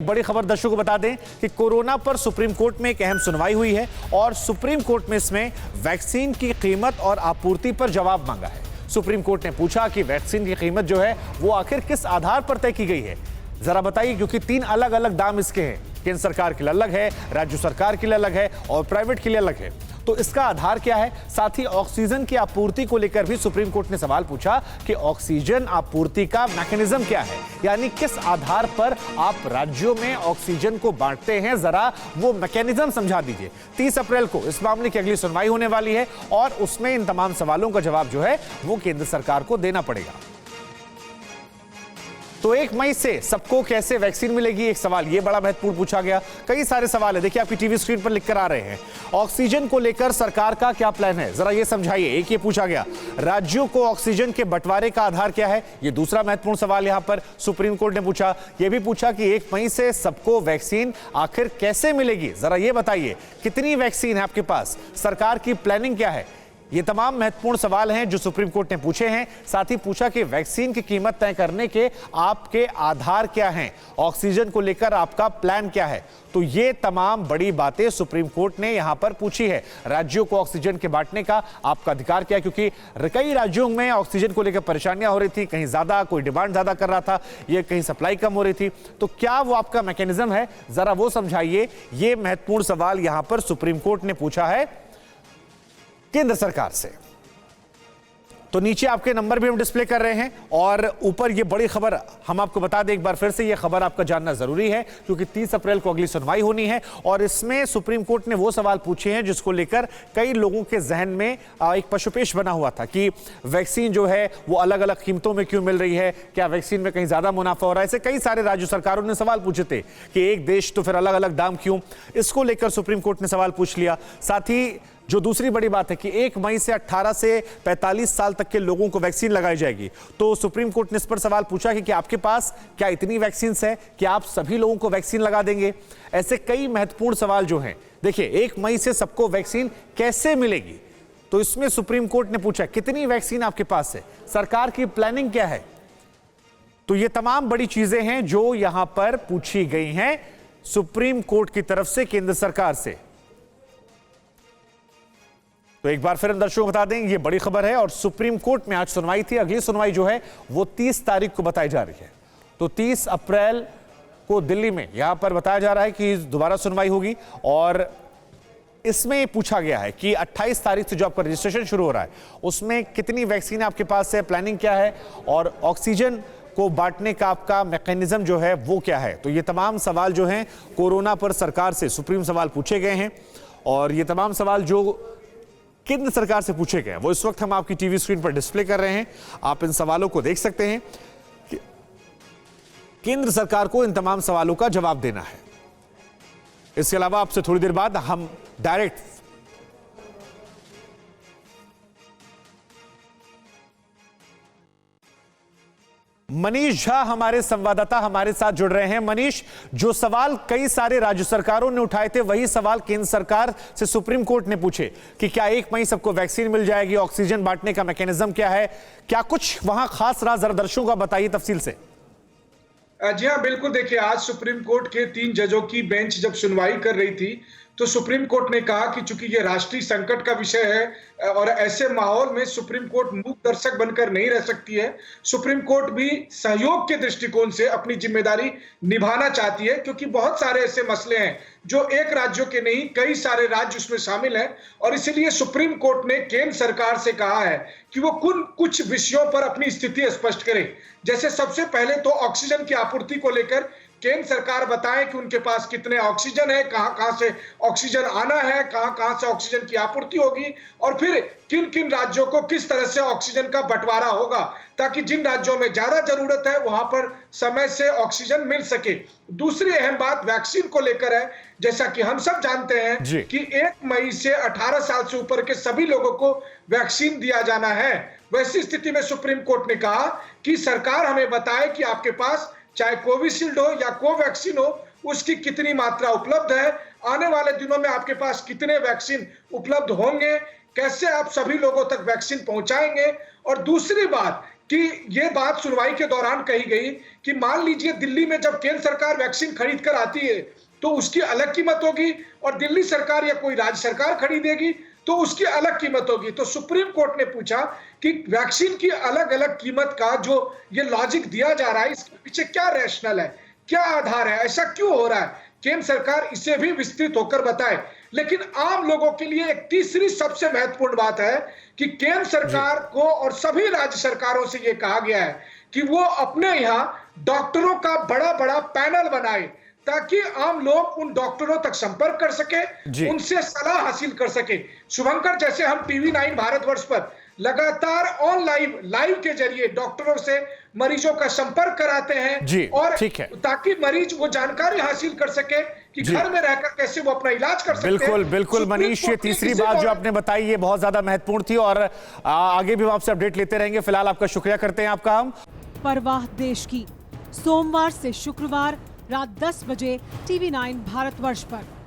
बड़ी खबर दर्शकों को बता दें कि कोरोना पर सुप्रीम कोर्ट में एक अहम सुनवाई हुई है और सुप्रीम कोर्ट में इसमें वैक्सीन की कीमत और आपूर्ति पर जवाब मांगा है। सुप्रीम कोर्ट ने पूछा कि वैक्सीन की कीमत जो है वो आखिर किस आधार पर तय की गई है, जरा बताइए, क्योंकि 3 अलग अलग दाम इसके हैं। केंद्र सरकार के लिए अलग है, राज्य सरकार के लिए अलग है और प्राइवेट के लिए अलग है। तो इसका आधार क्या है? साथ ही ऑक्सीजन की आपूर्ति को लेकर भी सुप्रीम कोर्ट ने सवाल पूछा कि ऑक्सीजन आपूर्ति का मैकेनिज्म क्या है, यानी किस आधार पर आप राज्यों में ऑक्सीजन को बांटते हैं, जरा वो मैकेनिज्म समझा दीजिए। 30 अप्रैल को इस मामले की अगली सुनवाई होने वाली है और उसमें इन तमाम सवालों का जवाब जो है वो केंद्र सरकार को देना पड़ेगा। तो 1 मई से सबको कैसे वैक्सीन मिलेगी, एक सवाल ये बड़ा महत्वपूर्ण पूछा गया। कई सारे सवाल है, देखिए आपकी टीवी स्क्रीन पर लिखकर आ रहे हैं। ऑक्सीजन को लेकर सरकार का क्या प्लान है, जरा ये समझाइए। एक ये पूछा गया, राज्यों को ऑक्सीजन के बंटवारे का आधार क्या है, ये दूसरा महत्वपूर्ण सवाल यहां पर सुप्रीम कोर्ट ने पूछा। यह भी पूछा कि 1 मई से सबको वैक्सीन आखिर कैसे मिलेगी, जरा ये बताइए। कितनी वैक्सीन है आपके पास, सरकार की प्लानिंग क्या है। ये तमाम महत्वपूर्ण सवाल हैं जो सुप्रीम कोर्ट ने पूछे हैं। साथ ही पूछा कि वैक्सीन की कीमत तय करने के आपके आधार क्या हैं, ऑक्सीजन को लेकर आपका प्लान क्या है। तो ये तमाम बड़ी बातें सुप्रीम कोर्ट ने यहां पर पूछी है। राज्यों को ऑक्सीजन के बांटने का आपका अधिकार क्या है, क्योंकि कई राज्यों में ऑक्सीजन को लेकर परेशानियां हो रही थी, कहीं ज्यादा, कोई डिमांड ज्यादा कर रहा था, ये कहीं सप्लाई कम हो रही थी। तो क्या वो आपका मैकेनिज्म है, जरा वो समझाइए। ये महत्वपूर्ण सवाल यहां पर सुप्रीम कोर्ट ने पूछा है केंद्र सरकार से। तो नीचे आपके नंबर भी हम डिस्प्ले कर रहे हैं और ऊपर ये बड़ी खबर हम आपको बता दें एक बार फिर से, ये खबर आपका जानना जरूरी है क्योंकि 30 अप्रैल को अगली सुनवाई होनी है और इसमें सुप्रीम कोर्ट ने वो सवाल पूछे हैं जिसको लेकर कई लोगों के जहन में एक पशुपेश बना हुआ था कि वैक्सीन जो है वो अलग अलग कीमतों में क्यों मिल रही है, क्या वैक्सीन में कहीं ज्यादा मुनाफा हो रहा है। ऐसे कई सारे राज्य सरकारों ने सवाल पूछे थे कि एक देश तो फिर अलग अलग दाम क्यों, इसको लेकर सुप्रीम कोर्ट ने सवाल पूछ लिया। साथ ही जो दूसरी बड़ी बात है कि 1 मई से 18 से 45 साल तक के लोगों को वैक्सीन लगाई जाएगी, तो सुप्रीम कोर्ट ने इस पर सवाल पूछा कि आपके पास क्या इतनी वैक्सीन है कि आप सभी लोगों को वैक्सीन लगा देंगे। ऐसे कई महत्वपूर्ण सवाल जो हैं। देखिए 1 मई से सबको वैक्सीन कैसे मिलेगी, तो इसमें सुप्रीम कोर्ट ने पूछा कितनी वैक्सीन आपके पास है, सरकार की प्लानिंग क्या है। तो ये तमाम बड़ी चीजें हैं जो यहां पर पूछी गई हैं सुप्रीम कोर्ट की तरफ से केंद्र सरकार से। तो एक बार फिर हम दर्शकों को बता दें, ये बड़ी खबर है और सुप्रीम कोर्ट में आज सुनवाई थी। अगली सुनवाई जो है वो 30 तारीख को बताई जा रही है। तो 30 अप्रैल को दिल्ली में यहां पर बताया जा रहा है कि दोबारा सुनवाई होगी और इसमें पूछा गया है कि 28 तारीख से जो आपका रजिस्ट्रेशन शुरू हो रहा है उसमें कितनी वैक्सीन आपके पास है, प्लानिंग क्या है और ऑक्सीजन को बांटने का आपका मैकेनिज्म जो है वो क्या है। तो ये तमाम सवाल जो हैं कोरोना पर सरकार से सुप्रीम सवाल पूछे गए हैं और ये तमाम सवाल जो केंद्र सरकार से पूछे गए वो इस वक्त हम आपकी टीवी स्क्रीन पर डिस्प्ले कर रहे हैं। आप इन सवालों को देख सकते हैं कि केंद्र सरकार को इन तमाम सवालों का जवाब देना है। इसके अलावा आपसे थोड़ी देर बाद हम डायरेक्ट मनीष झा हमारे संवाददाता हमारे साथ जुड़ रहे हैं। मनीष, जो सवाल कई सारे राज्य सरकारों ने उठाए थे वही सवाल केंद्र सरकार से सुप्रीम कोर्ट ने पूछे कि क्या 1 मई सबको वैक्सीन मिल जाएगी, ऑक्सीजन बांटने का मैकेनिज्म क्या है, क्या कुछ वहां खास रहा, जरा दर्शकों को बताइए तफसील से। जी हाँ, बिल्कुल। देखिए, आज सुप्रीम कोर्ट के 3 जजों की बेंच जब सुनवाई कर रही थी तो सुप्रीम कोर्ट ने कहा कि चूंकि ये राष्ट्रीय संकट का विषय है और ऐसे माहौल में सुप्रीम कोर्ट मूक दर्शक बनकर नहीं रह सकती है। सुप्रीम कोर्ट भी सहयोग के दृष्टिकोण से अपनी जिम्मेदारी निभाना चाहती है, क्योंकि बहुत सारे ऐसे मसले हैं जो एक राज्यों के नहीं कई सारे राज्य उसमें शामिल हैं और इसलिए सुप्रीम कोर्ट ने केंद्र सरकार से कहा है कि वो कुछ विषयों पर अपनी स्थिति स्पष्ट करे। जैसे सबसे पहले तो ऑक्सीजन की आपूर्ति को लेकर केंद्र सरकार बताए कि उनके पास कितने ऑक्सीजन है, कहां से ऑक्सीजन आना है, कहां से ऑक्सीजन की आपूर्ति होगी और फिर किन किन राज्यों को किस तरह से ऑक्सीजन का बंटवारा होगा, ताकि जिन राज्यों में ज्यादा जरूरत है वहां पर समय से ऑक्सीजन मिल सके। दूसरी अहम बात वैक्सीन को लेकर है। जैसा कि हम सब जानते हैं कि 1 मई से 18 साल से ऊपर के सभी लोगों को वैक्सीन दिया जाना है। वैसी स्थिति में सुप्रीम कोर्ट ने कहा कि सरकार हमें बताए कि आपके पास चाहे कोविशील्ड हो या कोवैक्सीन हो, उसकी कितनी मात्रा उपलब्ध है, आने वाले दिनों में आपके पास कितने वैक्सीन उपलब्ध होंगे, कैसे आप सभी लोगों तक वैक्सीन पहुंचाएंगे। और दूसरी बात कि ये बात सुनवाई के दौरान कही गई कि मान लीजिए दिल्ली में जब केंद्र सरकार वैक्सीन खरीद कर आती है तो उसकी अलग कीमत होगी और दिल्ली सरकार या कोई राज्य सरकार खरीदेगी तो उसकी अलग कीमत होगी। तो सुप्रीम कोर्ट ने पूछा कि वैक्सीन की अलग अलग कीमत का जो ये लॉजिक दिया जा रहा है, इसके पीछे क्या रैशनल है, क्या आधार है, ऐसा क्यों हो रहा है, केंद्र सरकार इसे भी विस्तृत होकर बताए। लेकिन आम लोगों के लिए एक तीसरी सबसे महत्वपूर्ण बात है कि केंद्र सरकार को और सभी राज्य सरकारों से यह कहा गया है कि वो अपने यहां डॉक्टरों का बड़ा बड़ा पैनल बनाए ताकि आम लोग उन डॉक्टरों तक संपर्क कर सके, उनसे सलाह हासिल कर सके। शुभंकर, जैसे हम टीवी 9 भारतवर्ष पर लगातार ऑनलाइन लाइव के जरिए डॉक्टरों से मरीजों का संपर्क कराते हैं और ताकि मरीज वो जानकारी हासिल कर सके कि घर में रहकर कैसे वो अपना इलाज कर सकते हैं। बिल्कुल बिल्कुल मनीष, ये तीसरी बात जो आपने बताई ये बहुत ज्यादा महत्वपूर्ण थी और आगे भी हम आपसे अपडेट लेते रहेंगे। फिलहाल आपका शुक्रिया करते हैं आपका हम। परवाह देश की, सोमवार से शुक्रवार रात 10 बजे टीवी 9 भारतवर्ष पर।